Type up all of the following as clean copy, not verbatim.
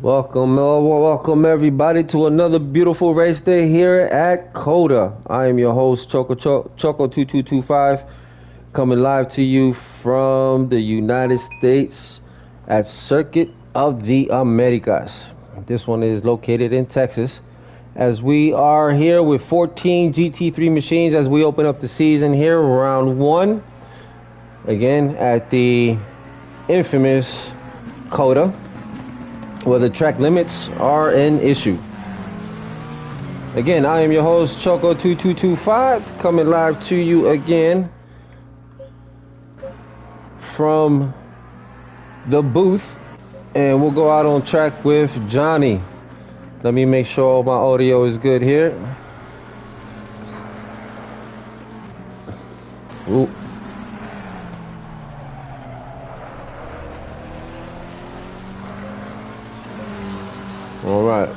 Welcome everybody to another beautiful race day here at COTA. I am your host Choco 2225, coming live to you from the United States at Circuit of the Americas. This one is located in Texas. As we are here with 14 GT3 machines as we open up the season here, round one. Again at the infamous COTA, where the track limits are an issue. Again, I am your host, Choco2225, coming live to you again from the booth. And we'll go out on track with Johnny. Let me make sure all my audio is good here. Ooh. All right.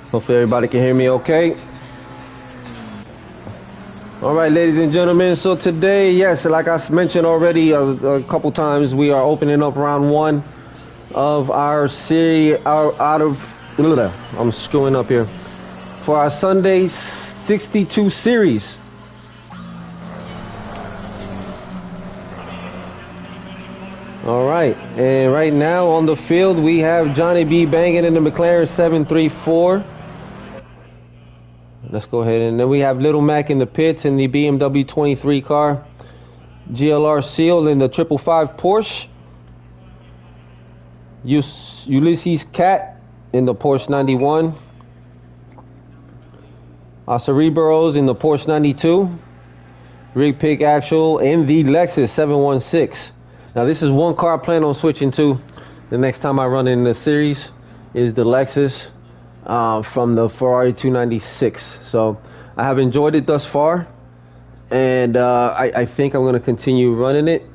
Hopefully everybody can hear me okay. All right, ladies and gentlemen. So today, yes, like I mentioned already a couple times, we are opening up round one of our series I'm screwing up here. For our Sunday 62 series. All right, and right now on the field we have Johnny B banging in the McLaren 734. Let's go ahead, and then we have Little Mac in the pits in the BMW 23 car. GLR Seal in the 555 Porsche. Ulysses Cat in the Porsche 91. Cerebros in the Porsche 92. Rig Pig Axle in the Lexus 716. Now this is one car I plan on switching to the next time I run in the series, is the Lexus from the Ferrari 296. So I have enjoyed it thus far, and I think I'm going to continue running it.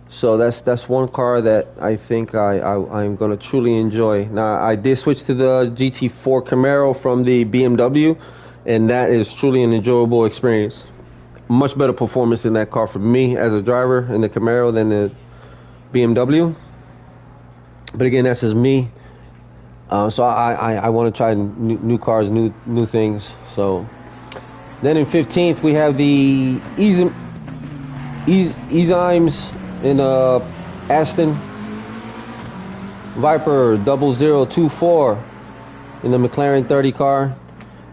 So that's one car that I think I'm going to truly enjoy. Now I did switch to the GT4 Camaro from the BMW, and that is truly an enjoyable experience. Much better performance in that car for me as a driver in the Camaro than the BMW. But again, that's just me. So I want to try new cars, new things. So then in 15th we have the Ezymes in Aston. Viper 0024 in the McLaren 30 car.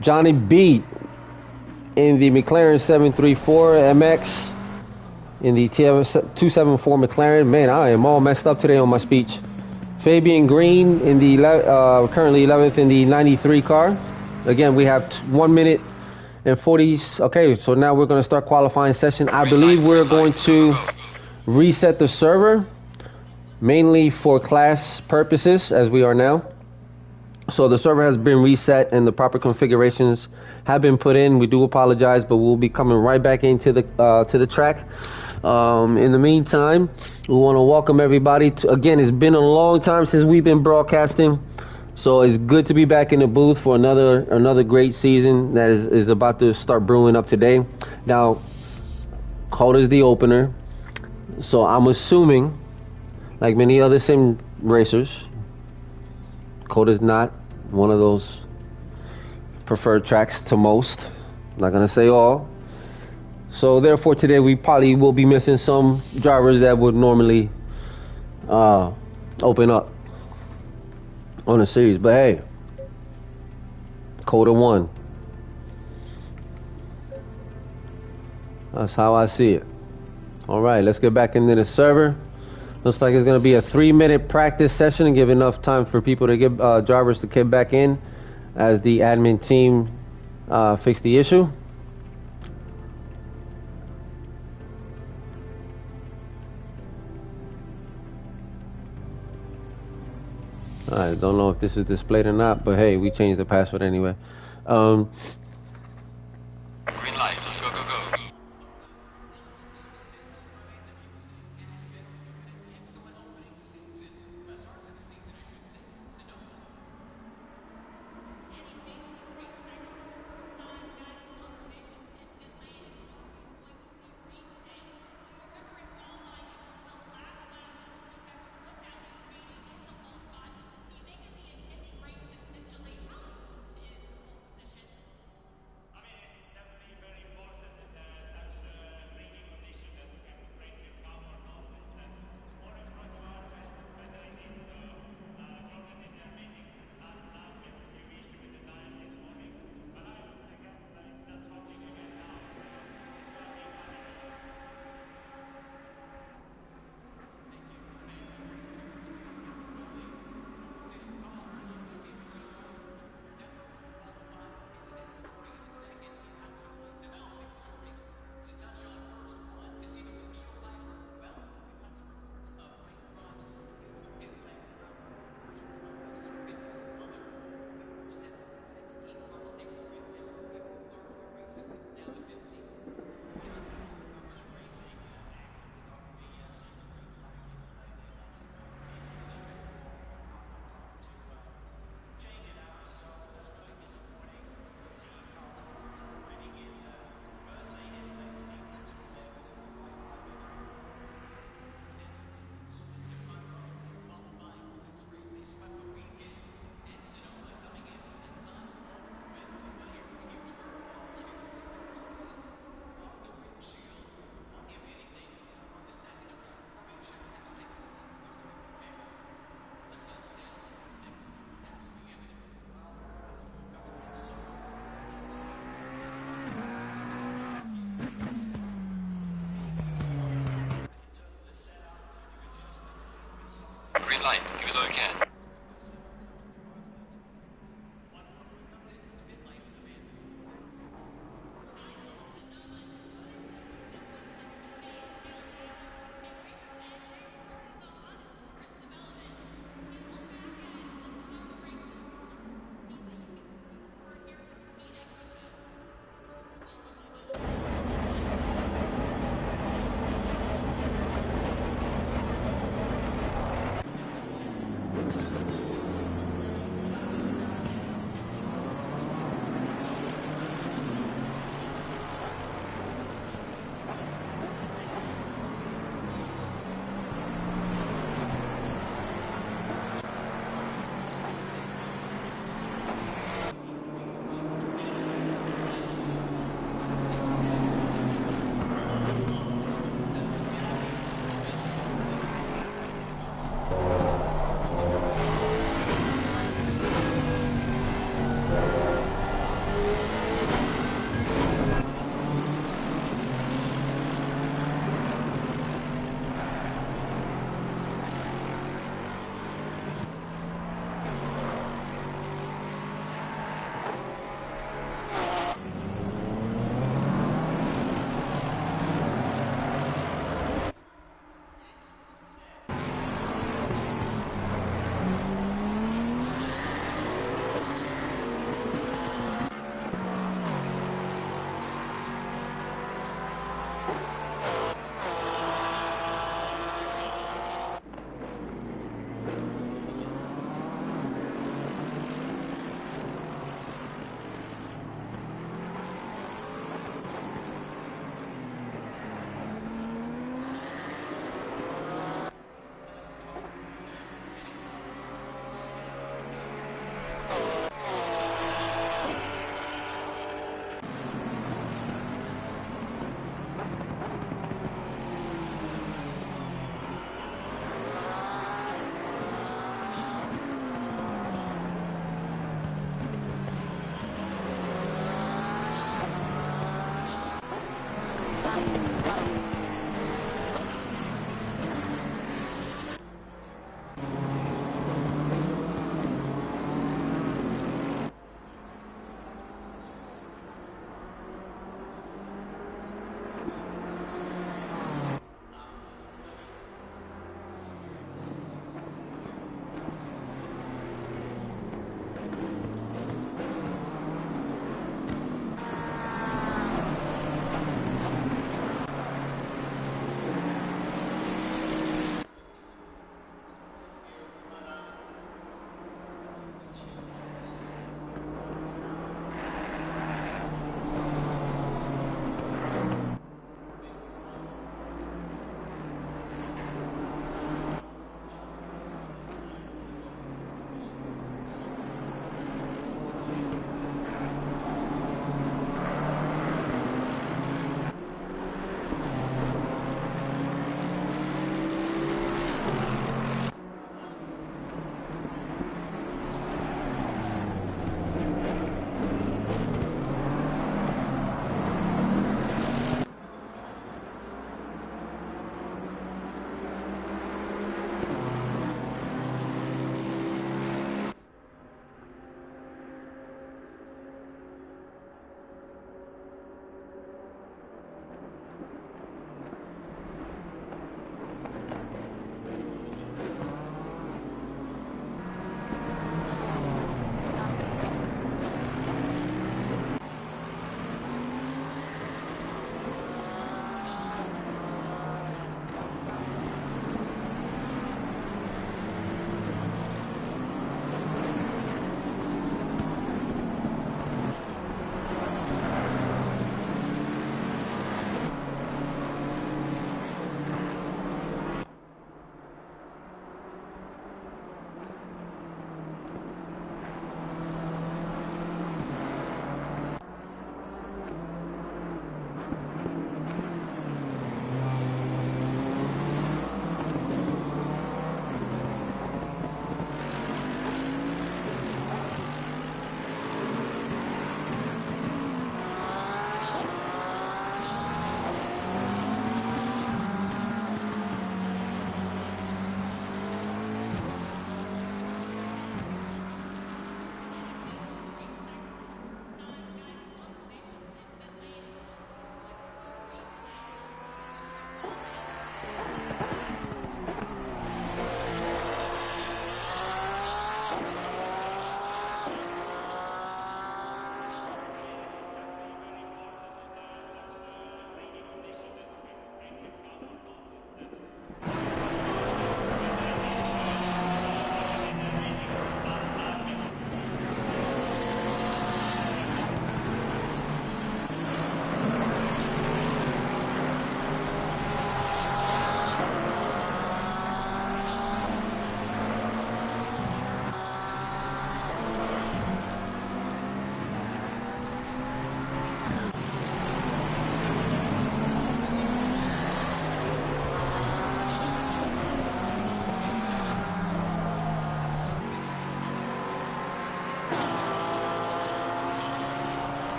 Johnny B in the McLaren 734 MX in the 274 McLaren. Man, I am all messed up today on my speech. Fabian Green in the currently 11th in the 93 car. Again, we have 1 minute and 40. Okay, so now we're going to start qualifying session. I believe we're going to reset the server, mainly for class purposes, as we are now. So the server has been reset and the proper configurations have been put in. We do apologize, but we'll be coming right back into the track. In the meantime, we want to welcome everybody to, again, it's been a long time since we've been broadcasting, so it's good to be back in the booth for another great season that is about to start brewing up today. Now, COTA is the opener, so I'm assuming, like many other sim racers, COTA is not one of those preferred tracks to most. I'm not gonna say all. So therefore today we probably will be missing some drivers that would normally open up on a series. But hey, COTA 1. That's how I see it. All right, let's get back into the server. Looks like it's going to be a 3-minute practice session and give enough time for people to get drivers to get back in as the admin team fix the issue. I don't know if this is displayed or not, but hey, we changed the password anyway. Green light, go, go, go. line. Give us all you can.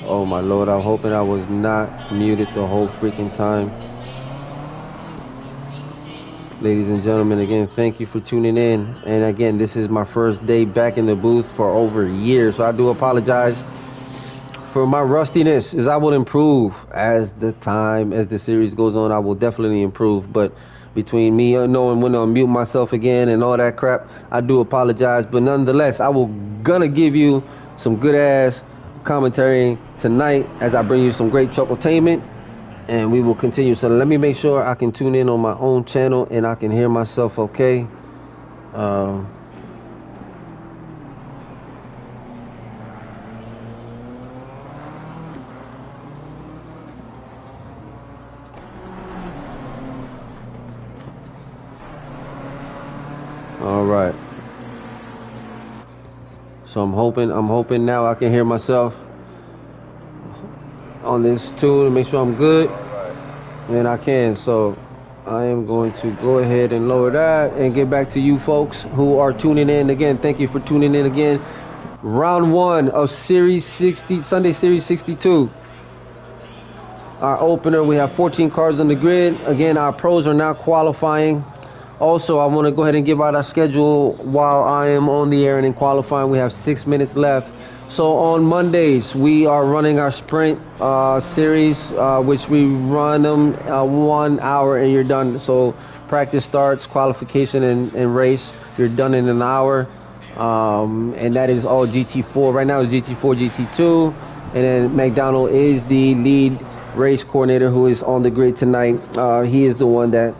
Oh my Lord, I'm hoping I was not muted the whole freaking time. Ladies and gentlemen, again, thank you for tuning in. And again, this is my first day back in the booth for over a year, so I do apologize for my rustiness. As I will improve as the series goes on. I will definitely improve, but between me knowing when to unmute myself again and all that crap, I do apologize. But nonetheless, I will gonna give you some good ass commentary tonight as I bring you some great chuckletainment, and we will continue. So let me make sure I can tune in on my own channel and I can hear myself okay. All right. So I'm hoping now I can hear myself on this tune and make sure I'm good. And I can. So I am going to go ahead and lower that and get back to you folks who are tuning in. Again, thank you for tuning in again. Round 1 of Series 60, Sunday Series 62. Our opener, we have 14 cars on the grid. Again, our pros are now qualifying. Also, I want to go ahead and give out our schedule while I am on the air and in qualifying. We have 6 minutes left. So on Mondays, we are running our sprint series, which we run them 1 hour and you're done. So practice starts, qualification and race. You're done in an hour. And that is all GT4. Right now it's GT4, GT2. And then McDonald is the lead race coordinator who is on the grid tonight. He is the one that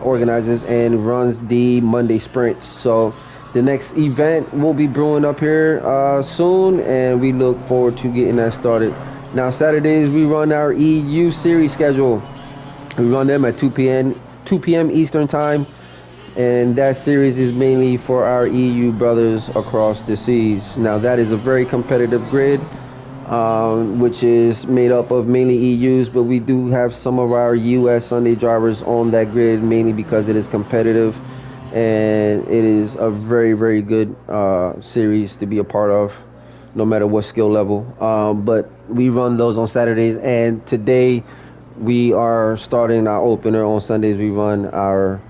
organizes and runs the Monday sprints. So the next event will be brewing up here soon, and we look forward to getting that started. Now Saturdays we run our EU series schedule. We run them at 2 p.m. Eastern time, and that series is mainly for our EU brothers across the seas. Now that is a very competitive grid, which is made up of mainly EUs, but we do have some of our US Sunday drivers on that grid, mainly because it is competitive and it is a very, very good series to be a part of, no matter what skill level. But we run those on Saturdays, and today we are starting our opener. On Sundays we run our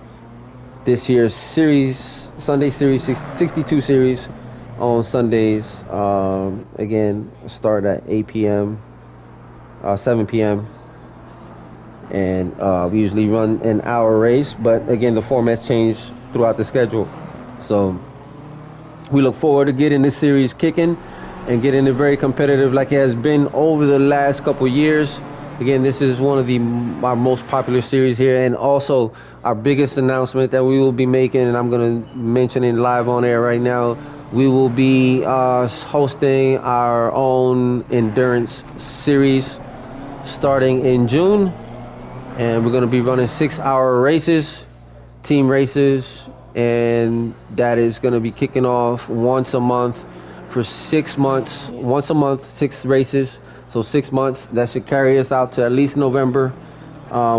this year's series, Sunday Series 62 series on Sundays. Again, start at 8 p.m., 7 p.m. And we usually run an hour race, but again, the format's changed throughout the schedule. So we look forward to getting this series kicking and getting it very competitive like it has been over the last couple years. Again, this is one of our most popular series here, and also our biggest announcement that we will be making, and I'm going to mention it live on air right now. We will be hosting our own endurance series starting in June, and we're going to be running 6-hour races, team races, and that is going to be kicking off once a month for 6 months. Once a month, 6 races. So 6 months, that should carry us out to at least November,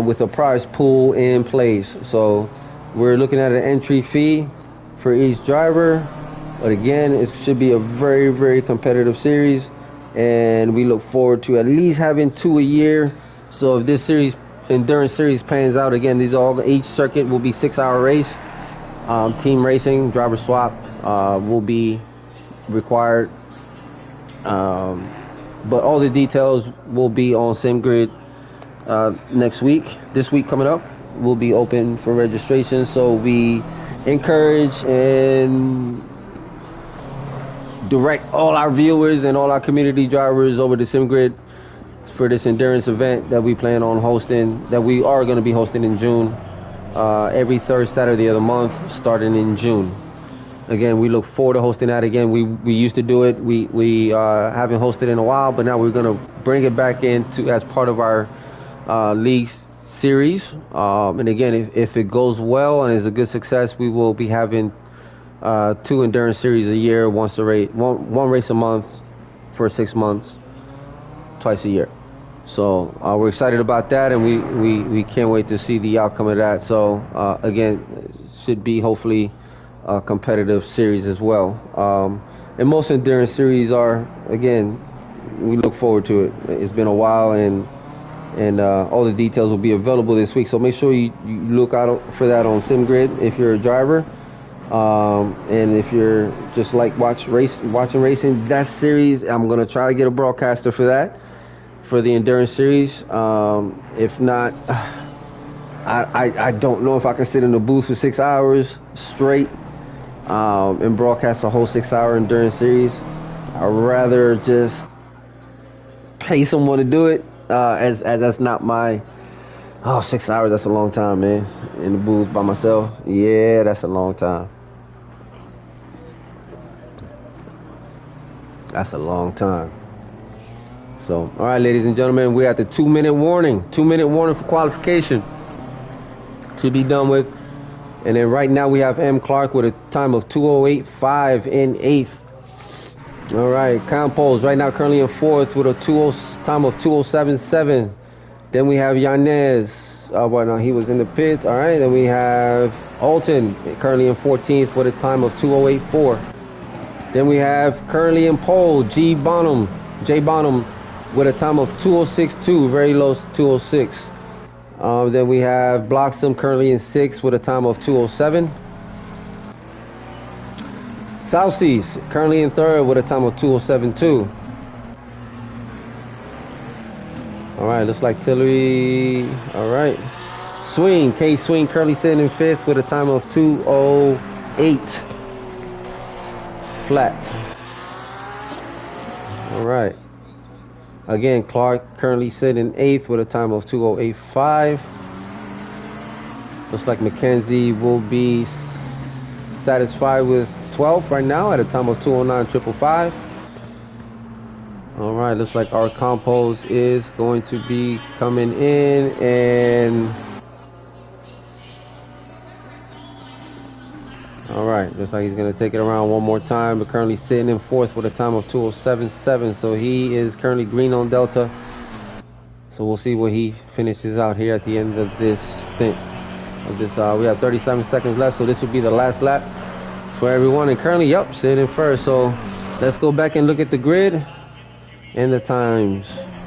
with a prize pool in place. So we're looking at an entry fee for each driver, but again, it should be a very, very competitive series, and we look forward to at least having 2 a year. So if this series, endurance series, pans out, again, each circuit will be 6-hour race. Team racing, driver swap will be required. But all the details will be on SimGrid next week. This week coming up will be open for registration. So we encourage and direct all our viewers and all our community drivers over to SimGrid for this endurance event that we plan on hosting, that we are going to be hosting in June, every third Saturday of the month, starting in June. Again, we look forward to hosting that again. We used to do it. We haven't hosted in a while, but now we're going to bring it back into as part of our league series. And again, if it goes well and is a good success, we will be having 2 endurance series a year, one race a month for 6 months, twice a year. So we're excited about that, and we can't wait to see the outcome of that. So again, it should be hopefully a competitive series as well. And most endurance series are, again, we look forward to it. It's been a while, and all the details will be available this week. So make sure you look out for that on SimGrid if you're a driver, and if you're just like watching racing. That series, I'm gonna try to get a broadcaster for that, for the endurance series. If not, I don't know if I can sit in the booth for 6 hours straight and broadcast a whole 6-hour endurance series. I'd rather just pay someone to do it, as that's not my 6 hours. That's a long time, man. In the booth by myself, yeah, that's a long time. That's a long time. So, all right, ladies and gentlemen, we're at the 2-minute warning. 2-minute warning for qualification to be done with. And then right now we have M. Clark with a time of 2:08.5 in 8th. All right, Campos right now currently in 4th with a time of 2:07.7. Then we have Yanez. Well, no, he was in the pits. All right, then we have Alton currently in 14th with a time of 2:08.4. Then we have currently in pole Jay Bonham with a time of 2:06.2, very low 2:06. Then we have Bloxham currently in 6th with a time of 2:07. Southseas currently in 3rd with a time of 2:07.2. All right, looks like Tillery. All right. Swing currently sitting in 5th with a time of 2:08 flat. All right. Again, Clark currently sitting in 8th with a time of 2:08.5. Looks like Mackenzie will be satisfied with 12th right now at a time of 2:09.555. All right, looks like our Campos is going to be coming in, and all right, looks like he's going to take it around one more time, but currently sitting in 4th with a time of 2:07.7. So he is currently green on Delta. So we'll see where he finishes out here at the end of this stint. We have 37 seconds left, so this will be the last lap for everyone. And currently, sitting in first. So let's go back and look at the grid and the times.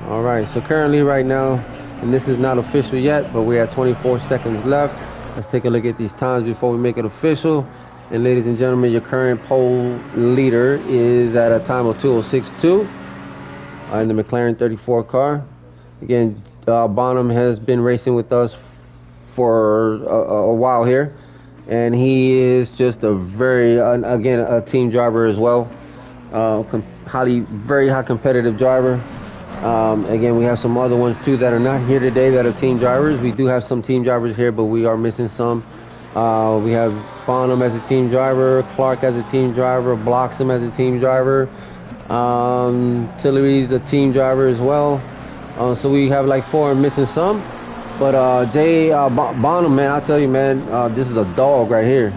All right, so currently right now, and this is not official yet, but we're at 24 seconds left. Let's take a look at these times before we make it official. And ladies and gentlemen, your current pole leader is at a time of 2:06.2 in the McLaren 34 car. Again, Bonham has been racing with us for a while here, and he is just a very, again, a team driver as well. Very high competitive driver. Again, we have some other ones too that are not here today that are team drivers. We do have some team drivers here, but we are missing some. We have Bonham as a team driver, Clark as a team driver, Bloxham as a team driver, Tillery's a team driver as well. So we have like 4 and missing some. But Bonham, man, I tell you, man, this is a dog right here.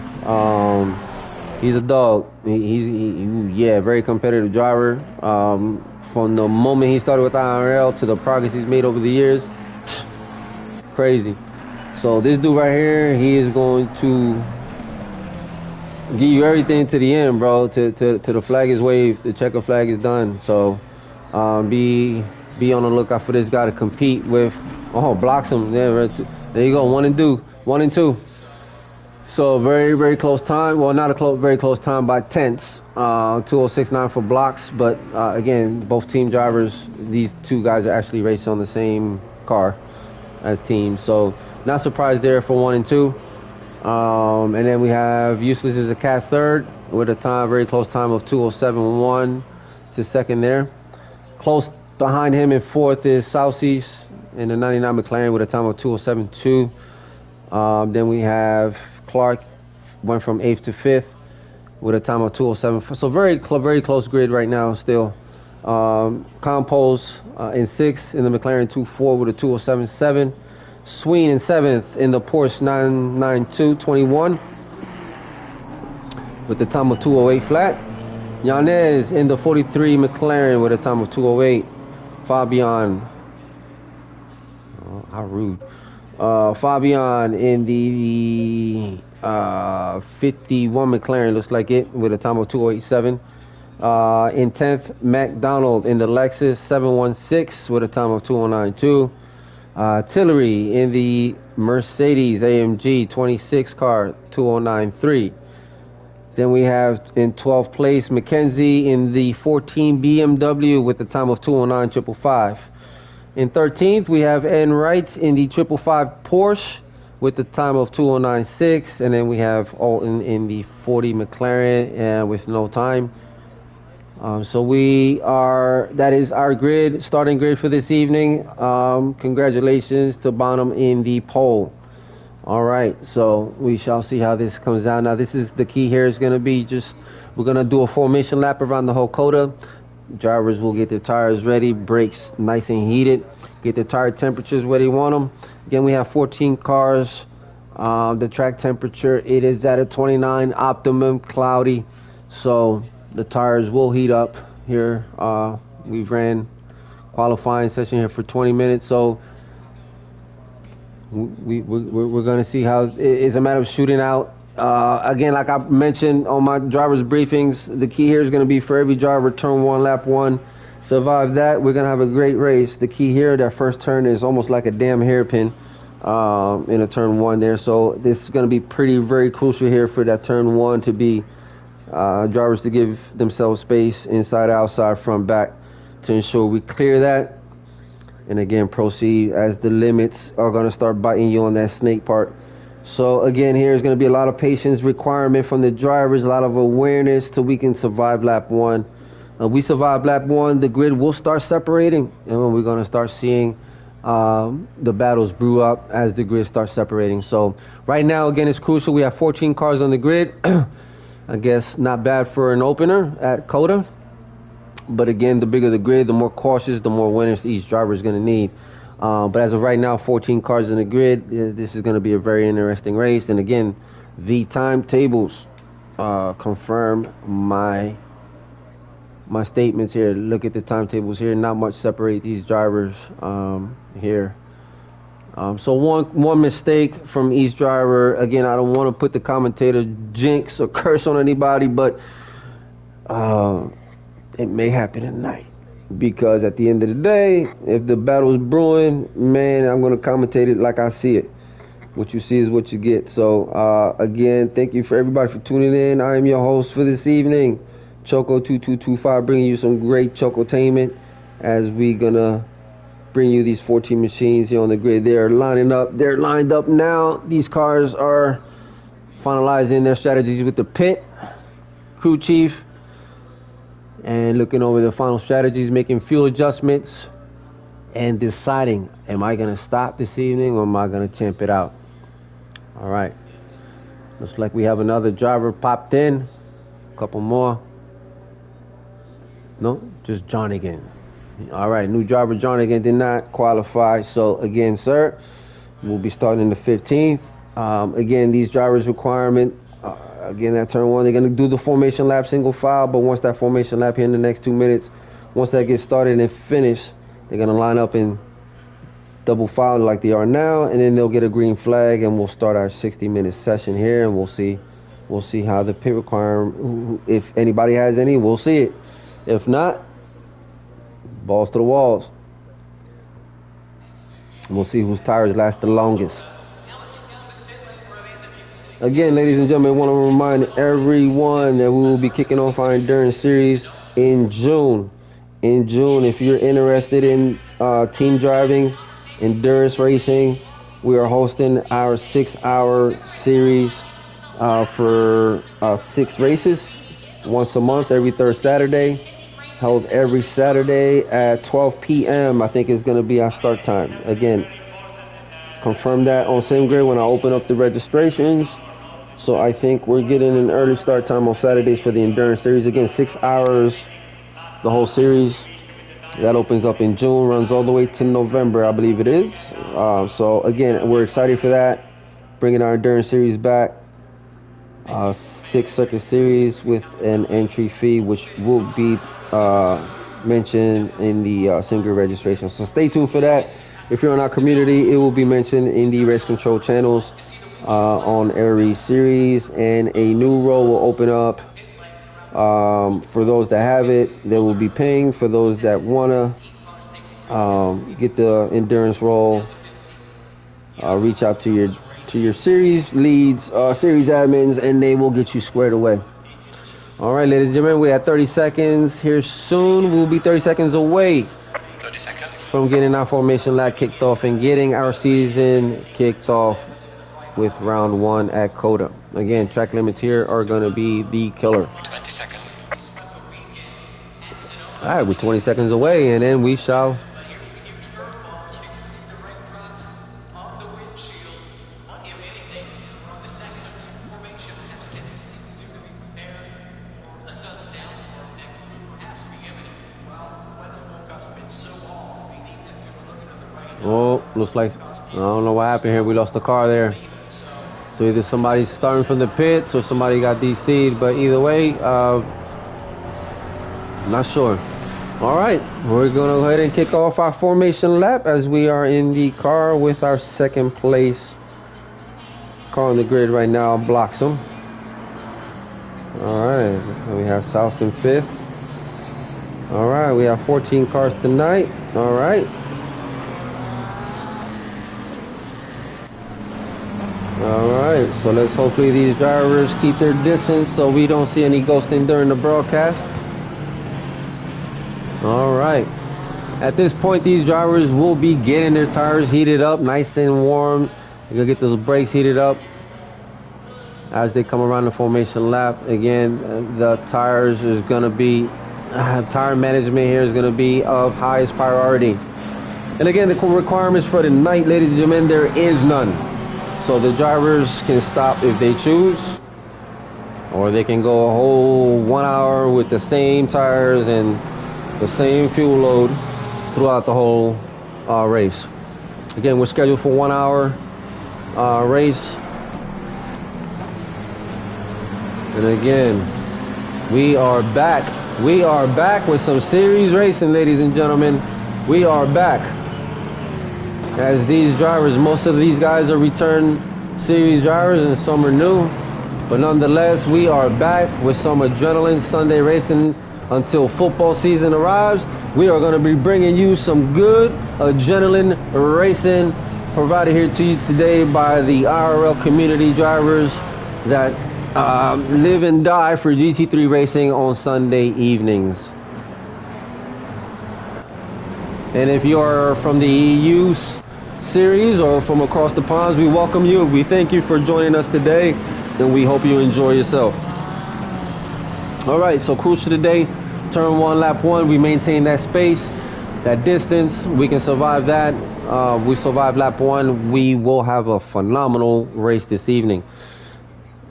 He's a dog. He's very competitive driver. From the moment he started with IRL to the progress he's made over the years, crazy. So this dude right here, he is going to give you everything to the end, bro. To the flag is waved, the checker flag is done. So be on the lookout for this guy to compete with. Bloxham. There you go. 1 and 2. So very, very close time. Well, not very close time by tenths. 2:06.9 for Blocks. But again, both team drivers. These two guys are actually racing on the same car as teams. So not surprised there for 1 and 2. And then we have Useless as a cat third with a very close time of 2:07.1 to second there. Close behind him in 4th is Southseas in the 99 McLaren with a time of 2:07.2. Then we have Clark went from 8th to 5th with a time of 2:07. So very close grid right now still. Campos in 6th in the McLaren 2.4 with a 2:07.7. Sween in 7th in the Porsche 992-21 with the time of 2:08 flat. Yanez in the 43 McLaren with a time of 2:08. Fabian, how rude. Fabian in the 51 McLaren, looks like it, with a time of 2:08.7. In 10th, McDonald in the Lexus 716 with a time of 2:09.2. Tillery in the Mercedes AMG 26 car 2:09.3. Then we have in 12th place McKenzie in the 14 BMW with a time of 2:09.555. In 13th, we have N. Wright in the 555 Porsche with the time of 2:09.6. And then we have Alton in the 40 McLaren with no time. So that is our grid, starting grid for this evening. Congratulations to Bonham in the pole. All right, so we shall see how this comes down. Now, this is the key here is going to be we're going to do a formation lap around the whole COTA. Drivers will get their tires ready, brakes nice and heated, get their tire temperatures where they want them. Again, we have 14 cars. The track temperature, it is at a 29 optimum, cloudy. So the tires will heat up here. We've ran qualifying session here for 20 minutes. So we're going to see how it's a matter of shooting out. Again, like I mentioned on my driver's briefings, the key here is going to be for every driver, turn one, lap one. Survive that, we're going to have a great race. The key here, that first turn is almost like a damn hairpin in a turn one there. So this is going to be very crucial here for that turn one to be drivers to give themselves space inside, outside, front, back to ensure we clear that. And again, proceed as the limits are going to start biting you on that snake part. So again, here is going to be a lot of patience requirement from the drivers, a lot of awareness till we can survive lap one. We survive lap one, the grid will start separating, and we're going to start seeing the battles brew up as the grid starts separating. So right now, again, it's crucial. We have 14 cars on the grid. I guess not bad for an opener at COTA. But again, the bigger the grid, the more cautious, the more winners each driver is going to need. But as of right now, 14 cars in the grid. This is going to be a very interesting race. And again, the timetables confirm my statements here. Look at the timetables here. Not much separate these drivers here. So one mistake from each driver. Again, I don't want to put the commentator jinx or curse on anybody, but it may happen tonight. Because at the end of the day, if the battle is brewing, man, I'm going to commentate it like I see it. What you see is what you get. So, again, thank you for everybody for tuning in. I am your host for this evening, Choco2225, bringing you some great Chocotainment as we going to bring you these 14 machines here on the grid. They're lining up. They're lined up now. These cars are finalizing their strategies with the pit, crew chief, and looking over the final strategies, making fuel adjustments, and deciding, am I going to stop this evening or am I going to champ it out? All right. Looks like we have another driver popped in. A couple more. No, just John again. All right, new driver John again did not qualify. So again, sir, we'll be starting in the 15th. Again, these drivers' requirement. Again, that turn one, they're going to do the formation lap single file, but once that formation lap here in the next 2 minutes, once that gets started and finished, they're going to line up in double file like they are now, and then they'll get a green flag, and we'll start our 60-minute session here, and we'll see how the pit requirement, if anybody has any, we'll see it. If not, balls to the walls. And we'll see whose tires last the longest. Again, ladies and gentlemen, I want to remind everyone that we will be kicking off our endurance series in June. In June, if you're interested in team driving, endurance racing, we are hosting our 6-hour series for 6 races, once a month, every third Saturday, held every Saturday at 12 p.m. I think is going to be our start time. Again, confirm that on SimGrid when I open up the registrations. So I think we're getting an early start time on Saturdays for the endurance series. Again, 6 hours, the whole series. That opens up in June, runs all the way to November, I believe it is. So again, we're excited for that. Bringing our endurance series back. 6 circuit series with an entry fee, which will be mentioned in the SimGrid registration. So stay tuned for that. If you're in our community, it will be mentioned in the race control channels on every series, and a new row will open up For those that have it, they will be paying. For those that wanna get the endurance roll, reach out to your series leads, series admins, and they will get you squared away. All right, ladies and gentlemen, we're at 30 seconds here soon. We'll be 30 seconds away 30 seconds. from getting our formation lap kicked off and getting our season kicked off with round 1 at COTA. Again, track limits here are going to be the killer. 20 seconds. All right, we're 20 seconds away, and then we shall... Oh, looks like, I don't know what happened here. We lost the car there. So either somebody's starting from the pits or somebody got DC'd, but either way, not sure. All right, we're going to go ahead and kick off our formation lap as we are in the car with our second place car on the grid right now. Blocks them. All right, and we have South in 5th. All right, we have 14 cars tonight. All right. All right, so let's hopefully these drivers keep their distance so we don't see any ghosting during the broadcast. All right, at this point, these drivers will be getting their tires heated up nice and warm. They're gonna get those brakes heated up as they come around the formation lap. Again, the tires is gonna be, tire management here is gonna be of highest priority. And again, the requirements for the night, ladies and gentlemen, there is none. So the drivers can stop if they choose, or they can go a whole 1 hour with the same tires and the same fuel load throughout the whole race. Again, we're scheduled for 1 hour race. And again, we are back. We are back with some series racing, ladies and gentlemen. We are back. As these drivers, most of these guys are return series drivers and some are new, but nonetheless, we are back with some adrenaline Sunday racing until football season arrives. We are going to be bringing you some good adrenaline racing provided here to you today by the IRL community drivers that live and die for GT3 racing on Sunday evenings. And if you are from the EU series or from across the ponds, we welcome you. We thank you for joining us today, and we hope you enjoy yourself. All right, so crucial today, turn 1, lap 1. We maintain that space, that distance. We can survive that. We survive lap 1. We will have a phenomenal race this evening.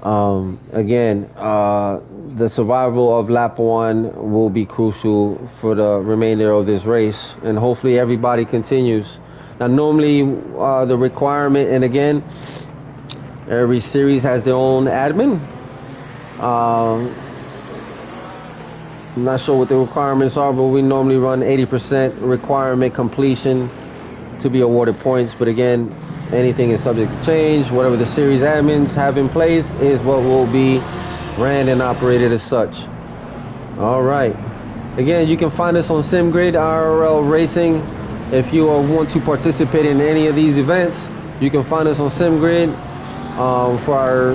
Again, the survival of lap 1 will be crucial for the remainder of this race, and hopefully everybody continues. Now, normally the requirement, and again, every series has their own admin. I'm not sure what the requirements are, but we normally run 80% requirement completion to be awarded points. But again, anything is subject to change. Whatever the series admins have in place is what will be ran and operated as such. All right. Again, you can find us on SimGrid IRL Racing. If you want to participate in any of these events, you can find us on SimGrid for our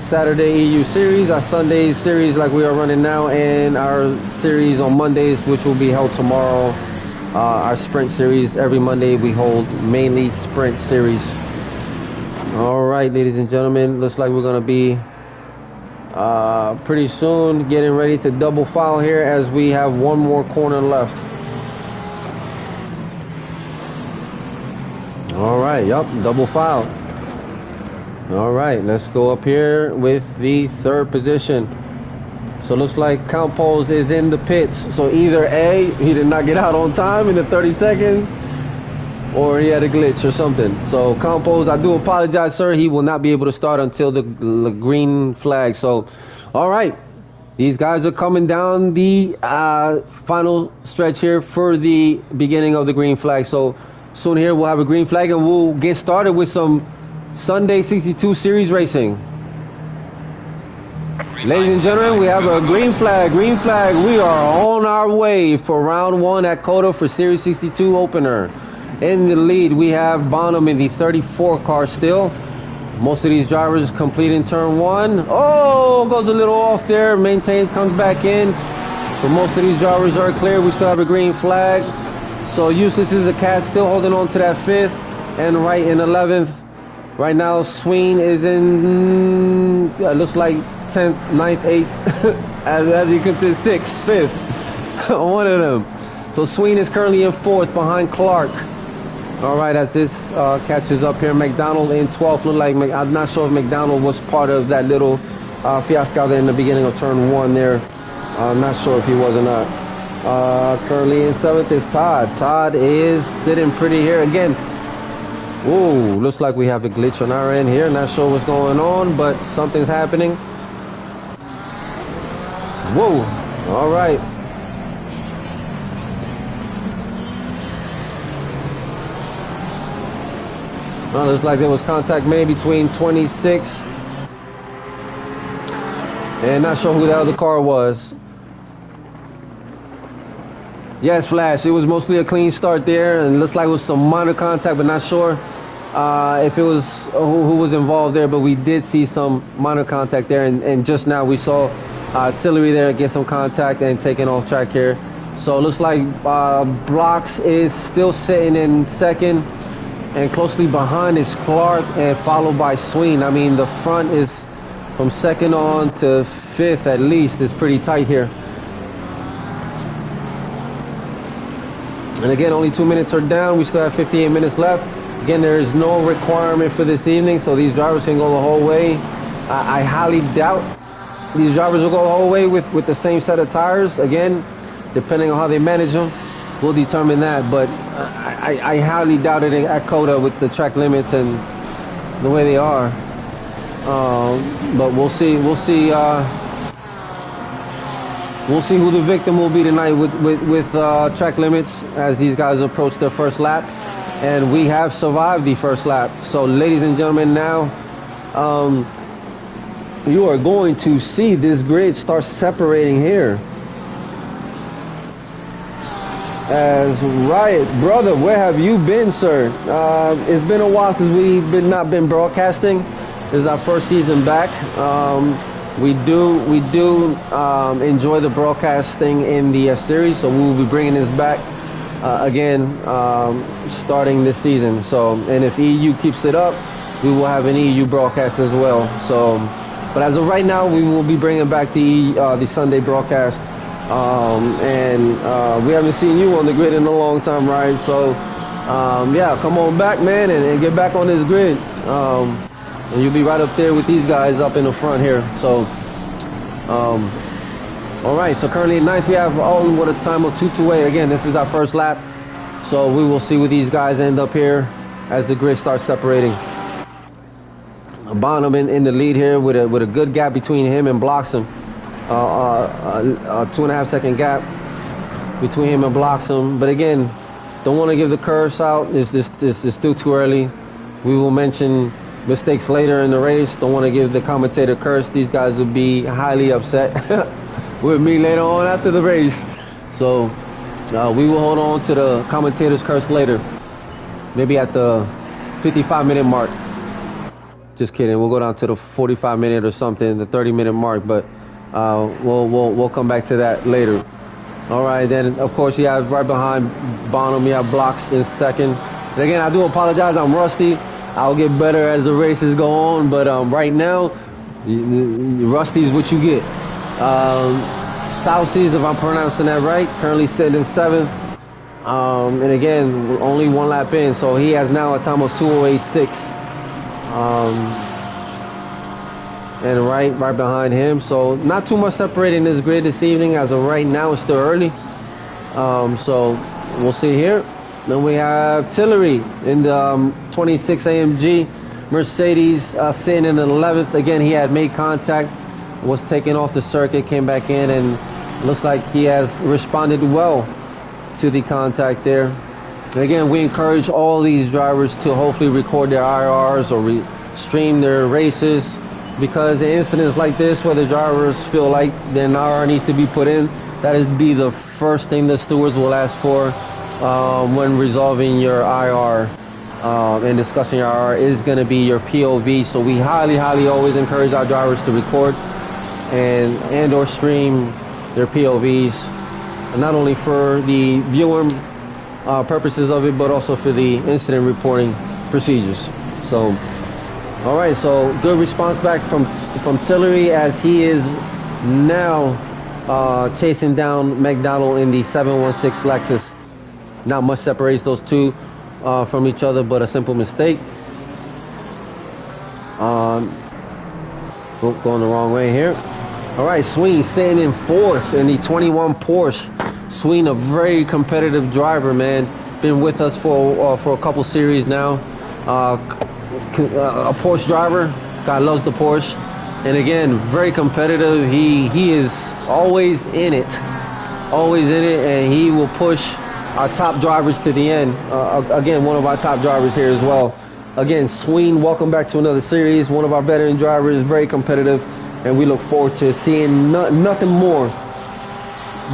Saturday EU series, our Sunday series like we are running now, and our series on Mondays, which will be held tomorrow. Our sprint series, every Monday we hold mainly sprint series. All right, ladies and gentlemen, looks like we're going to be pretty soon getting ready to double file here as we have one more corner left. All right, yep, double file. All right, let's go up here with the third position. So it looks like Campos is in the pits. So either A, he did not get out on time in the 30 seconds, or he had a glitch or something. So Campos, I do apologize, sir. He will not be able to start until the green flag. So, all right. These guys are coming down the final stretch here for the beginning of the green flag. So soon here we'll have a green flag and we'll get started with some Sunday 62 series racing. Ladies and gentlemen, we have a green flag. Green flag. We are on our way for round 1 at COTA for Series 62 opener. In the lead, we have Bonham in the 34 car still. Most of these drivers completing turn 1. Oh, goes a little off there. Maintains, comes back in. So most of these drivers are clear. We still have a green flag. So Useless is a cat still holding on to that 5th and right in 11th. Right now, Sween is in, looks like 10th, 9th, 8th, as you can see, 6th, 5th, one of them. So Sween is currently in 4th behind Clark. All right, as this catches up here, McDonald in 12th. Look like, I'm not sure if McDonald was part of that little fiasco there in the beginning of turn 1 there. I'm not sure if he was or not. Currently in 7th is Todd. Todd is sitting pretty here again. Ooh, looks like we have a glitch on our end here. Not sure what's going on, but something's happening. Whoa, all right. Well, looks like there was contact made between 26 and not sure who the other car was. Yes, Flash, it was mostly a clean start there, and it looks like it was some minor contact, but not sure if it was who was involved there, but we did see some minor contact there, and just now we saw Tillery there get some contact and taking off track here. So it looks like Blocks is still sitting in 2nd, and closely behind is Clark, and followed by Sween. I mean, the front is from 2nd on to 5th at least. It's pretty tight here. And again, only 2 minutes are down. We still have 58 minutes left. Again, there is no requirement for this evening, so these drivers can go the whole way. I highly doubt these drivers will go the whole way with the same set of tires. Again, depending on how they manage them, we'll determine that. But I highly doubt it at COTA with the track limits and the way they are. But we'll see. We'll see. We'll see who the victim will be tonight with track limits as these guys approach their first lap. And we have survived the first lap. So, ladies and gentlemen, now you are going to see this grid start separating here. As Riot, brother, where have you been, sir? It's been a while since we've not been broadcasting. This is our first season back. We do enjoy the broadcasting in the series, so we will be bringing this back again starting this season. So, and if EU keeps it up, we will have an EU broadcast as well. So, but as of right now, we will be bringing back the Sunday broadcast. And we haven't seen you on the grid in a long time, right? So, yeah, come on back, man, and get back on this grid. And you'll be right up there with these guys up in the front here. So, all right. So currently at 9th, we have with a time of 2:28. Again, this is our first lap. So we will see where these guys end up here as the grid starts separating. Bonham in the lead here with a good gap between him and Bloxham. A 2.5 second gap between him and Bloxham. But again, don't want to give the curves out. It's still too early. We will mention mistakes later in the race. Don't want to give the commentator curse. These guys would be highly upset with me later on after the race. So we will hold on to the commentator's curse later, maybe at the 55-minute mark. Just kidding. We'll go down to the 45-minute or something, the 30-minute mark, but we'll come back to that later. All right, then of course you have right behind Bonham, you have Blocks in 2nd. And again, I do apologize. I'm rusty. I'll get better as the races go on, but right now, rusty is what you get. South Seas, if I'm pronouncing that right, currently sitting in 7th. And again, we're only 1 lap in, so he has now a time of 2:08.6. And right behind him. So not too much separating this grid this evening. As of right now, it's still early. So we'll see here. Then we have Tillery in the 26 AMG Mercedes sitting in the 11th. Again, he had made contact, was taken off the circuit, came back in, and looks like he has responded well to the contact there. And again, we encourage all these drivers to hopefully record their IRs or stream their races because in incidents like this, where the drivers feel like an IR needs to be put in, that is be the first thing the stewards will ask for when resolving your IR and discussing your IR is going to be your POV. So we highly always encourage our drivers to record and or stream their POVs, not only for the viewing purposes of it, but also for the incident reporting procedures. So, all right, so good response back from Tillery, as he is now chasing down McDonald in the 716 Lexus. Not much separates those two from each other, but a simple mistake. Going the wrong way here. All right, Sween sitting in fourth in the 21 Porsche. Sween, a very competitive driver, man. Been with us for a couple series now. A Porsche driver. Guy loves the Porsche. And again, very competitive. He is always in it. Always in it, and he will push our top drivers to the end. Again, one of our top drivers here as well. Again, Sween, welcome back to another series. One of our veteran drivers, very competitive, and we look forward to seeing nothing more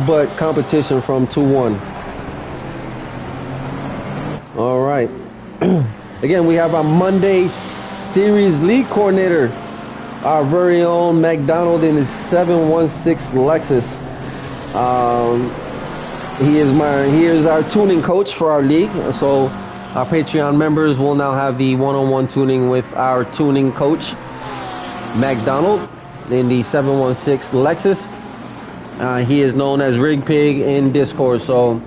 but competition from 2-1. All right. Again, we have our Monday series lead coordinator, our very own McDonald in his 716 Lexus. He is our tuning coach for our league. So our Patreon members will now have the one-on-one tuning with our tuning coach, McDonald, in the 716 Lexus. He is known as Rig Pig in Discord. So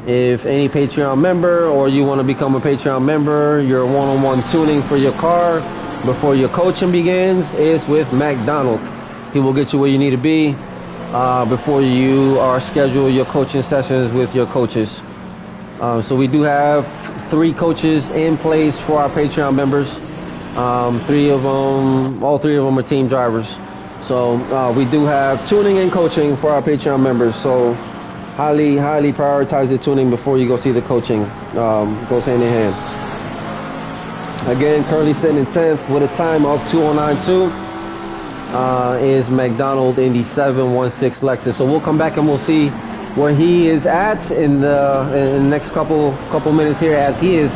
if any Patreon member, or you want to become a Patreon member, your one-on-one tuning for your car before your coaching begins is with McDonald. He will get you where you need to be before you are schedule your coaching sessions with your coaches. So we do have 3 coaches in place for our Patreon members. All three of them are team drivers. So we do have tuning and coaching for our Patreon members. So highly prioritize the tuning before you go see the coaching. Goes hand in hand. Again, currently sitting in 10th with a time of 2:09.2 is McDonald in the 716 Lexus. So we'll come back and we'll see where he is at in the next couple minutes here, as he is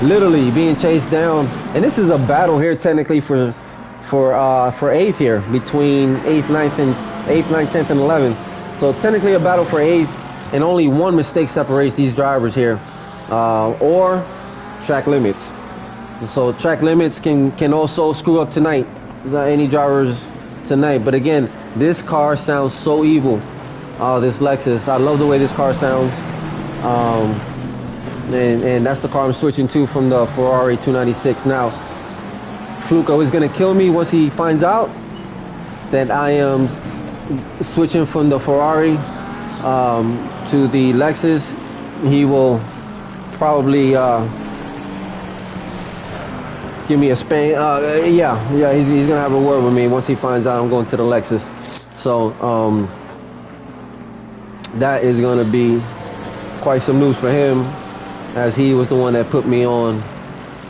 literally being chased down. And this is a battle here technically for 8th here, between 8th, 9th, 10th, and 11th. So technically a battle for 8th, and only one mistake separates these drivers here, or track limits. So track limits can also screw up tonight, any drivers tonight. But again, this car sounds so evil. This Lexus, I love the way this car sounds. And that's the car I'm switching to from the Ferrari 296. Now, Fluco is going to kill me once he finds out that I am switching from the Ferrari to the Lexus. He will probably give me a spank. He's gonna have a word with me once he finds out I'm going to the Lexus. So that is gonna be quite some news for him, as he was the one that put me on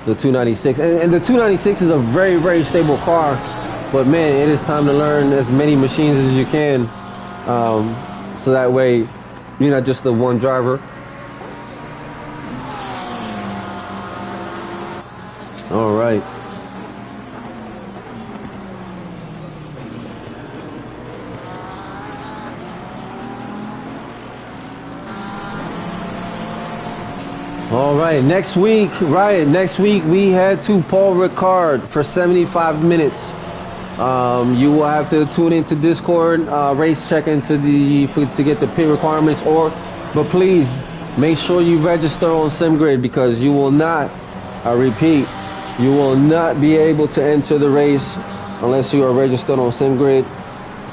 the 296. And the 296 is a very stable car, but man, it is time to learn as many machines as you can, so that way you're not just the one driver. All right. All right, next week we head to Paul Ricard for 75 minutes. You will have to tune into Discord, race check into to get the pit requirements, but please make sure you register on SimGrid, because you will not, I repeat, you will not be able to enter the race unless you are registered on SimGrid.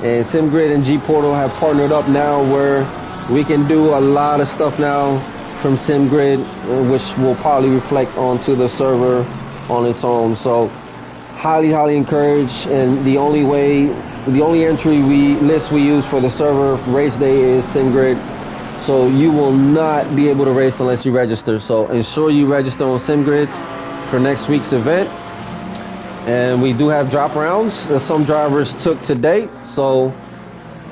And SimGrid and G Portal have partnered up now, where we can do a lot of stuff now from SimGrid, which will probably reflect onto the server on its own. So highly encourage. And the only entry list we use for the server race day is SimGrid. So you will not be able to race unless you register. So ensure you register on SimGrid for next week's event. And we do have drop rounds that some drivers took to date. So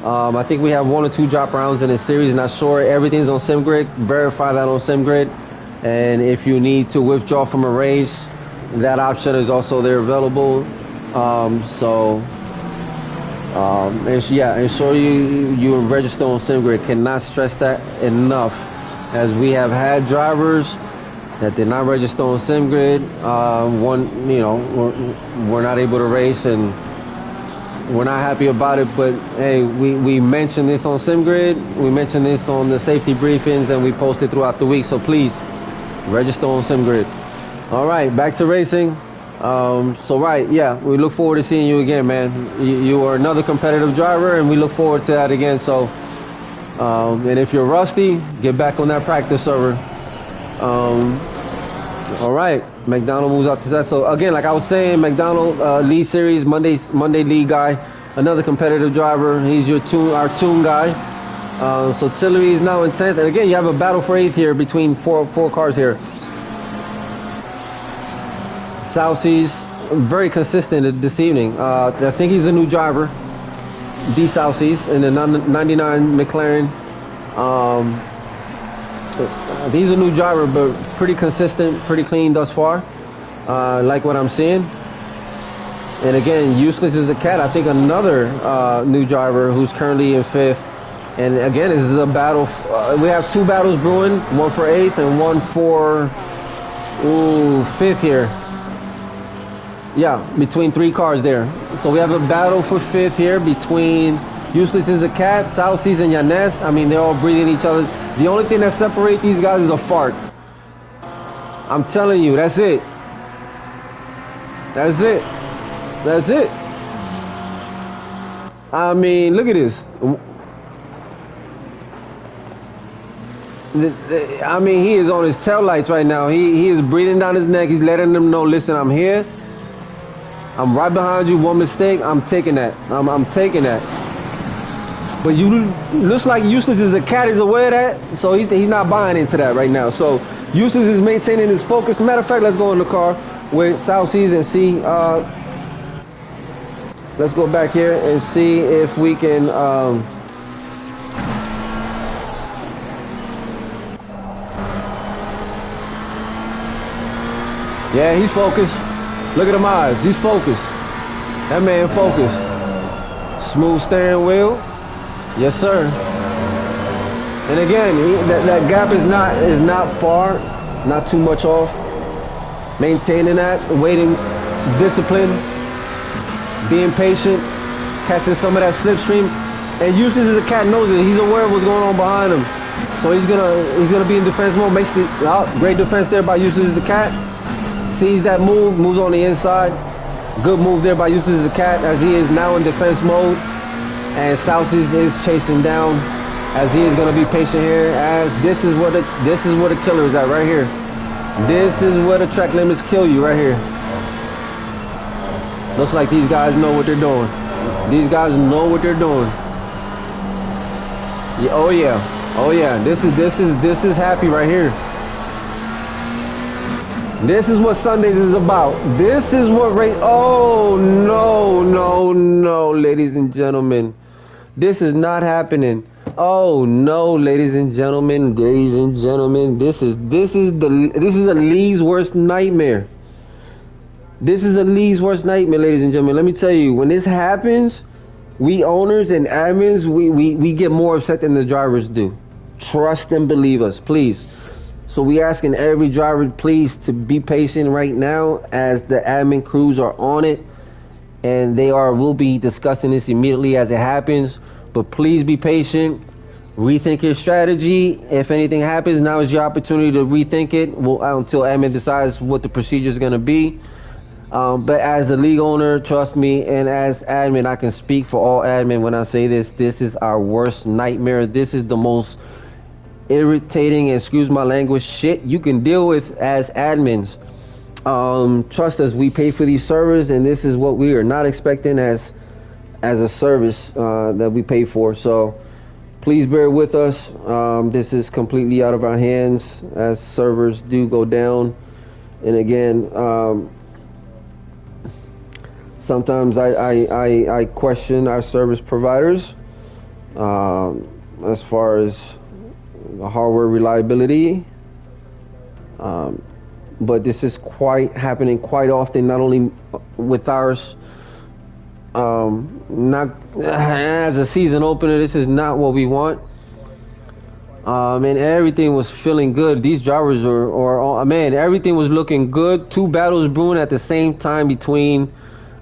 I think we have 1 or 2 drop rounds in this series. Not sure. Everything's on SimGrid. Verify that on SimGrid. And if you need to withdraw from a race, that option is also there available. Ensure you register on SimGrid. Cannot stress that enough, as we have had drivers that did not register on SimGrid. We're not able to race, and we're not happy about it. But hey, we mentioned this on SimGrid. We mentioned this on the safety briefings, and we posted throughout the week. So please register on SimGrid. All right, back to racing. We look forward to seeing you again, man. You are another competitive driver, and we look forward to that again. So, and if you're rusty, get back on that practice server. All right, McDonald moves out to that. So again, like I was saying, McDonald lead series Monday lead guy, another competitive driver. He's our tune guy. So Tillery is now in 10th, and again, you have a battle for 8th here between four cars here. Southseas, very consistent this evening. I think he's a new driver, D. Southseas, in the 99 McLaren. He's a new driver, but pretty consistent, pretty clean thus far. Like what I'm seeing. And again, Useless is a cat. I think another new driver who's currently in 5th. And again, this is a battle. We have 2 battles brewing, one for 8th and one for 5th here. Yeah, between 3 cars there. So we have a battle for 5th here between Useless is a cat, Southseas, and Yanes. I mean, they're all breathing each other. The only thing that separates these guys is a fart. I'm telling you, that's it. That's it. That's it. I mean, look at this. I mean, he is on his taillights right now. He is breathing down his neck. He's letting them know, listen, I'm here. I'm right behind you. One mistake, I'm taking that. I'm taking that. But looks like Useless is a cat. He's aware of that, so he's not buying into that right now. So Useless is maintaining his focus. Matter of fact, let's go in the car with Southseas and see. Let's go back here and see if we can. Yeah, he's focused. Look at them eyes. He's focused. That man focused. Smooth steering wheel. Yes, sir. And again, that gap is not far, not too much off. Maintaining that, waiting, discipline, being patient, catching some of that slipstream. And Useless as a cat knows it. He's aware of what's going on behind him. So he's gonna be in defense mode. Makes the great defense there by Useless as a cat. Sees that move, moves on the inside. Good move there by Useless as a cat, as he is now in defense mode. And Southseas is chasing down, as he is going to be patient here, as this is where the killer is at right here. This is where the track limits kill you right here. Looks like these guys know what they're doing. These guys know what they're doing. Yeah, oh yeah, oh yeah. This is happy right here. This is what Sundays is about. This is what race. Oh no, ladies and gentlemen. This is not happening. Oh no, ladies and gentlemen, this is a league's worst nightmare. This is a league's worst nightmare, ladies and gentlemen. Let me tell you, when this happens, we owners and admins, we get more upset than the drivers do. Trust and believe us, please. So we asking every driver, please, to be patient right now, as the admin crews are on it, and we'll be discussing this immediately as it happens. But please be patient. Rethink your strategy. If anything happens, now is your opportunity to rethink it. Until admin decides what the procedure is going to be. But as the league owner, trust me, and as admin, I can speak for all admin when I say this. This is our worst nightmare. This is the most irritating, excuse my language, shit you can deal with as admins. Trust us, we pay for these servers, and this is what we are not expecting as a service that we pay for. So please bear with us. This is completely out of our hands as servers do go down. And again, Sometimes I question our service providers as far as the hardware reliability. But this is happening quite often, not only with ours. Not as a season opener, this is not what we want. And everything was feeling good. These drivers man, everything was looking good. 2 battles brewing at the same time between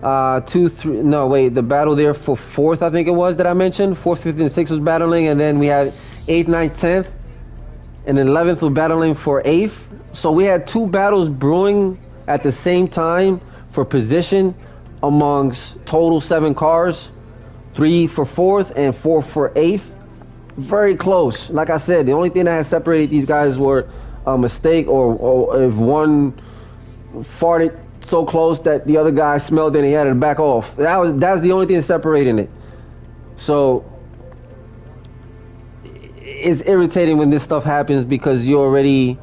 the battle there for 4th, I think it was, that I mentioned. 4th, 5th, and 6th was battling, and then we had 8th, 9th, 10th, and then 11th was battling for 8th. So we had 2 battles brewing at the same time for position amongst total 7 cars, 3 for 4th and 4 for 8th. Very close. Like I said, the only thing that has separated these guys were a mistake, or if one farted so close that the other guy smelled it and he had to back off. That's the only thing separating it. So it's irritating when this stuff happens, because you're already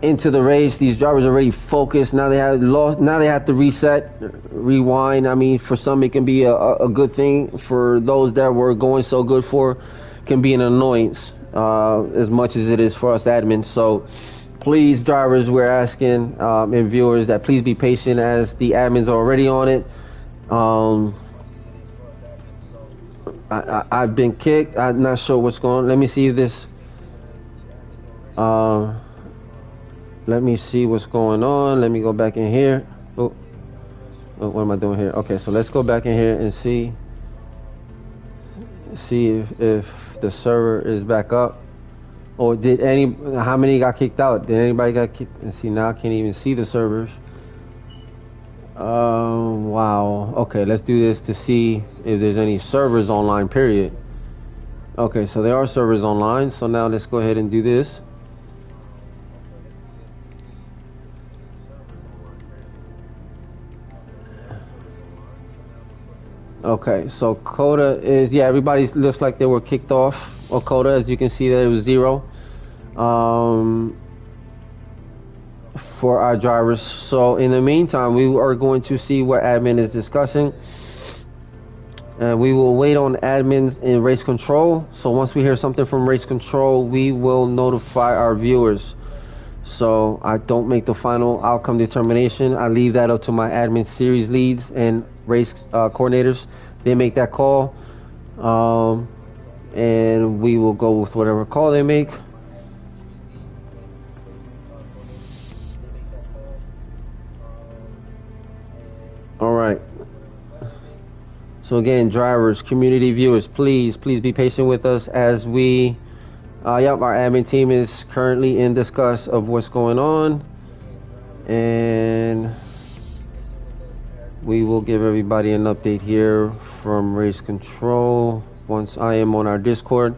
into the race. These drivers are already focused. Now they have to reset, rewind. I mean, for some it can be a good thing. For those that were going so good for, can be an annoyance as much as it is for us admins. So please, drivers, we're asking, and viewers, that please be patient, as the admins are already on it. I've been kicked. I'm not sure what's going on. Let me see if this let me see what's going on. Let me go back in here. Oh, what am I doing here? Okay, so let's go back in here and see if the server is back up, or how many got kicked out? Did anybody got kicked? And see, now I can't even see the servers. Wow. Okay, let's do this to see if there's any servers online, period. Okay, so there are servers online. So now let's go ahead and do this. Okay, so COTA is, everybody looks like they were kicked off of COTA. As you can see, there was 0 for our drivers. So in the meantime, we are going to see what admin is discussing, and we will wait on admins in race control. So once we hear something from race control, we will notify our viewers. So I don't make the final outcome determination. I leave that up to my admin series leads and race coordinators. They make that call, and we will go with whatever call they make. All right. So again, drivers, community viewers, please be patient with us as we our admin team is currently in discuss of what's going on, and we will give everybody an update here from race control once I am on our Discord.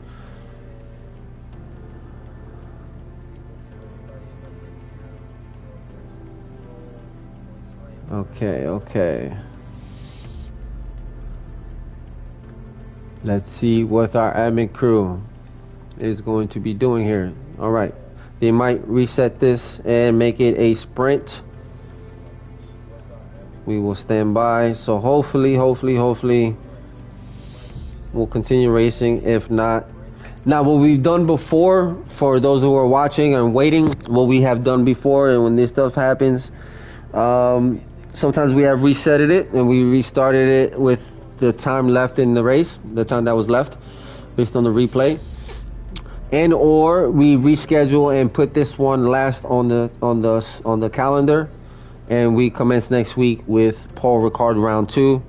Okay. Let's see what our admin crew is going to be doing here. All right, they might reset this and make it a sprint. We will stand by. So hopefully we'll continue racing. If not, now what we've done before, for those who are watching and waiting, what we have done before, and when this stuff happens, sometimes we have resetted it and we restarted it with the time left in the race, the time that was left based on the replay, and or we reschedule and put this one last on the calendar, and we commence next week with Paul Ricard round 2,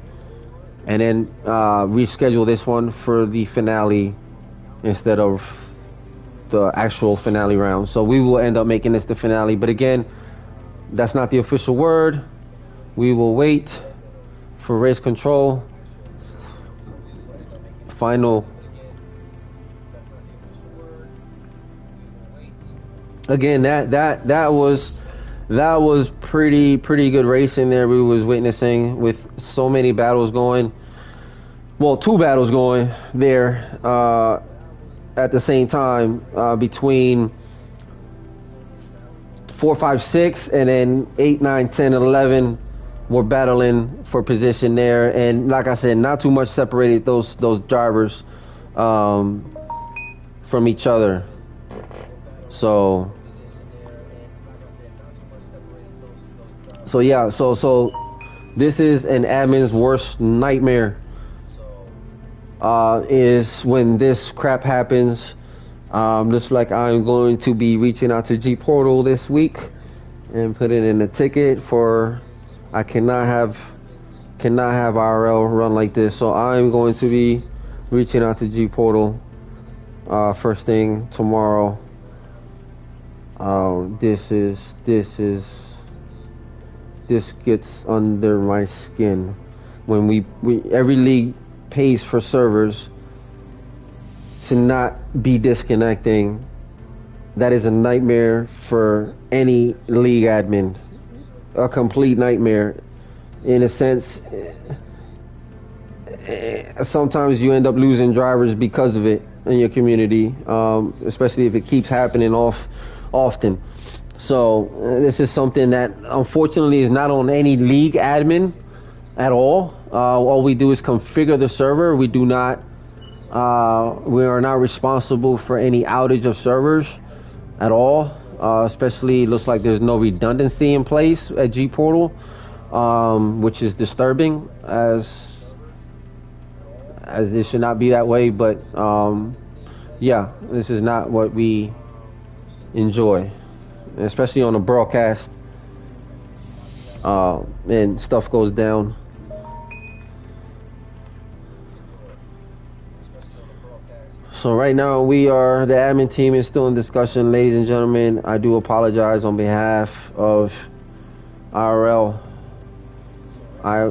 and then reschedule this one for the finale instead of the actual finale round. So we will end up making this the finale, but again, that's not the official word. We will wait for race control final. Again, that was pretty good racing there we was witnessing, with so many battles going. Well, 2 battles going there at the same time, between 4, 5, 6, and then 8, 9, 10, and 11 we're battling for position there, and like I said, not too much separated those drivers from each other. So yeah, so this is an admin's worst nightmare. Is when this crap happens. Just like I'm going to be reaching out to G Portal this week and putting in a ticket for I cannot have IRL run like this. So I'm going to be reaching out to G Portal first thing tomorrow. This gets under my skin when we every league pays for servers to not be disconnecting. That is a nightmare for any league admin, a complete nightmare. In a sense, sometimes you end up losing drivers because of it in your community, especially if it keeps happening often. So this is something that unfortunately is not on any league admin at all. All we do is configure the server. We do not we are not responsible for any outage of servers at all. Especially, it looks like there's no redundancy in place at G Portal, which is disturbing, as it should not be that way. But yeah, this is not what we enjoy, especially on a broadcast, and stuff goes down. So right now the admin team is still in discussion. Ladies and gentlemen, I do apologize on behalf of IRL.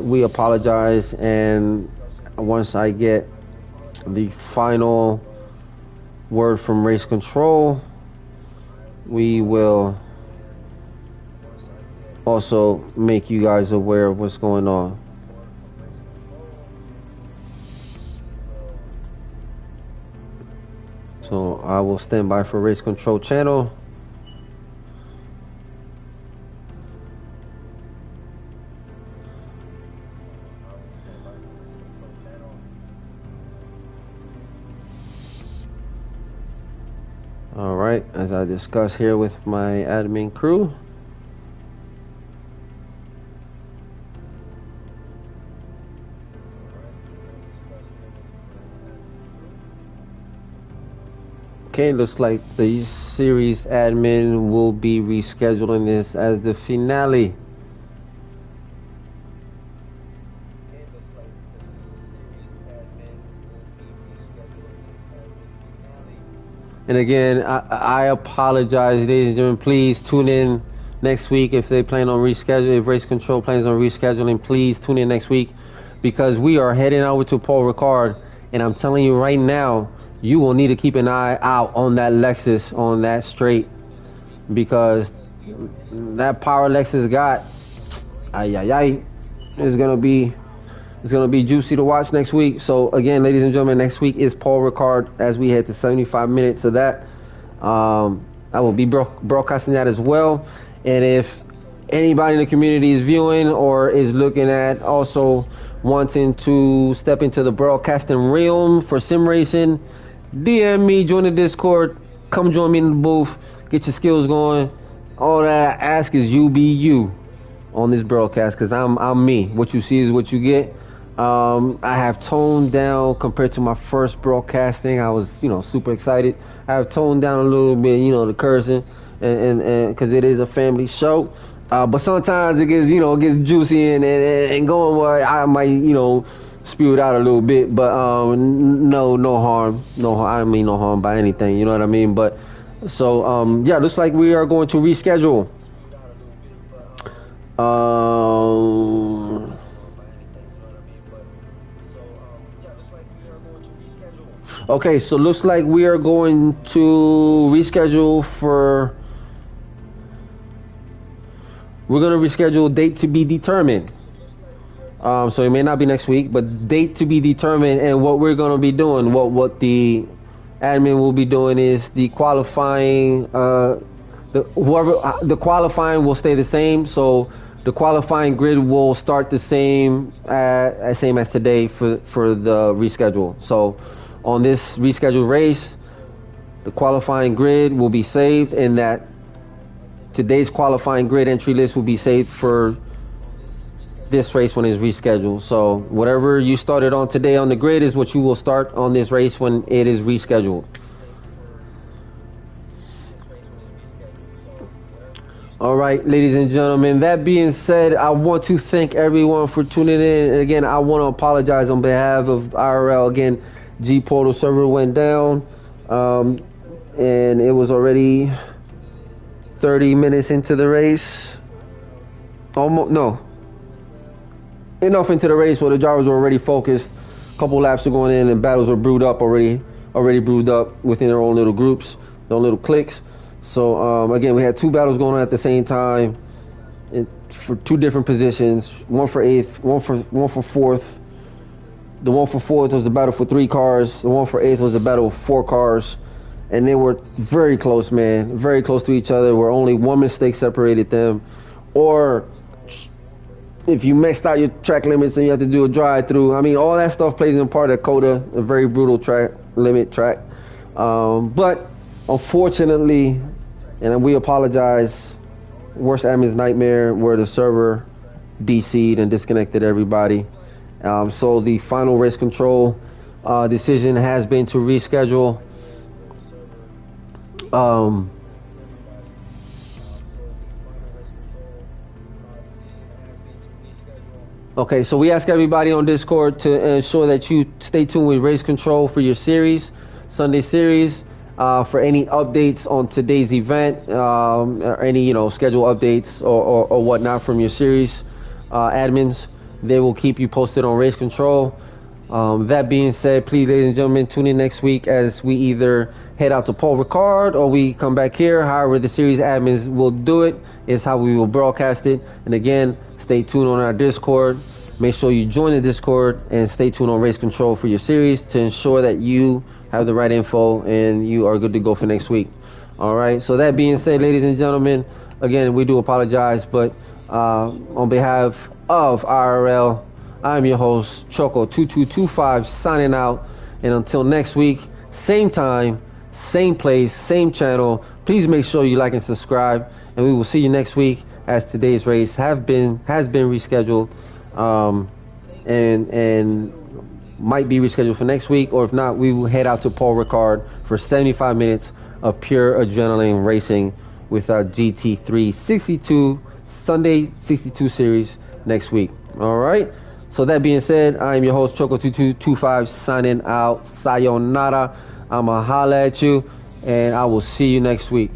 We apologize, and once I get the final word from race control, we will also make you guys aware of what's going on. So I will stand by for race control channel. All right, as I discuss here with my admin crew. Okay, looks like the series admin will be rescheduling this as the finale. And again, I apologize, ladies and gentlemen. Please tune in next week if they plan on rescheduling. If Race Control plans on rescheduling, please tune in next week, because we are heading over to Paul Ricard, and I'm telling you right now, you will need to keep an eye out on that Lexus on that straight, because that power Lexus got, it's gonna be juicy to watch next week. So again, ladies and gentlemen, next week is Paul Ricard as we head to 75 minutes of that. I will be broadcasting that as well. And if anybody in the community is viewing or is looking at also wanting to step into the broadcasting realm for sim racing, DM me, join the Discord, come join me in the booth, get your skills going. All that I ask is you be you on this broadcast, because I'm me. What you see is what you get. I have toned down compared to my first broadcasting. I was, super excited. I have toned down a little bit, the cursing, and because it is a family show. But sometimes it gets, gets juicy and going where I might, spew it out a little bit. But no harm. I don't mean no harm by anything. You know what I mean? But so yeah, looks like we are going to reschedule. Okay, so looks like we are going to reschedule for. We're going to reschedule date to be determined. So it may not be next week, but date to be determined. And what we're going to be doing, what the admin will be doing, is the qualifying. The qualifying will stay the same. So The qualifying grid will start the same as today for the reschedule. So on this rescheduled race, the qualifying grid will be saved, and that today's qualifying grid entry list will be saved for this race when it's rescheduled. So whatever you started on today on the grid is what you will start on this race when it is rescheduled. All right, ladies and gentlemen, that being said, I want to thank everyone for tuning in. And again, I want to apologize on behalf of IRL. Again, G Portal server went down, and it was already 30 minutes into the race. Almost, no. Enough into the race where the drivers were already focused. A couple laps are going in, and battles are brewed up already brewed up within their own little groups, their own little cliques. So again, we had two battles going on at the same time, for two different positions. One for eighth, one for fourth. The one for fourth was a battle for 3 cars. The one for eighth was a battle for 4 cars, and they were very close, man, very close to each other. Where only one mistake separated them, or if you maxed out your track limits and you have to do a drive-through. I mean, all that stuff plays in part of COTA, a very brutal track track. But unfortunately, and we apologize, worst admin's nightmare where the server DC'd and disconnected everybody. So the final race control decision has been to reschedule. Okay, so we ask everybody on Discord to ensure that you stay tuned with race control for your series, Sunday series. For any updates on today's event, or any schedule updates or whatnot from your series admins, they will keep you posted on race control. That being said, please, ladies and gentlemen, tune in next week as we either head out to Paul Ricard or we come back here. However the series admins will do it is how we will broadcast it. And again, stay tuned on our Discord. Make sure you join the Discord and stay tuned on race control for your series to ensure that you have the right info and you are good to go for next week. All right, so that being said, ladies and gentlemen, again, we do apologize, but on behalf of IRL, I'm your host, Choco2225, signing out. And until next week, same time, same place, same channel, please make sure you like and subscribe, and we will see you next week as today's race has been rescheduled, and might be rescheduled for next week, or if not, we will head out to Paul Ricard for 75 minutes of pure adrenaline racing with our GT3 62 Sunday 62 series next week. All right, so that being said, I am your host, Choco2225, signing out. Sayonara. I'ma holla at you, and I will see you next week.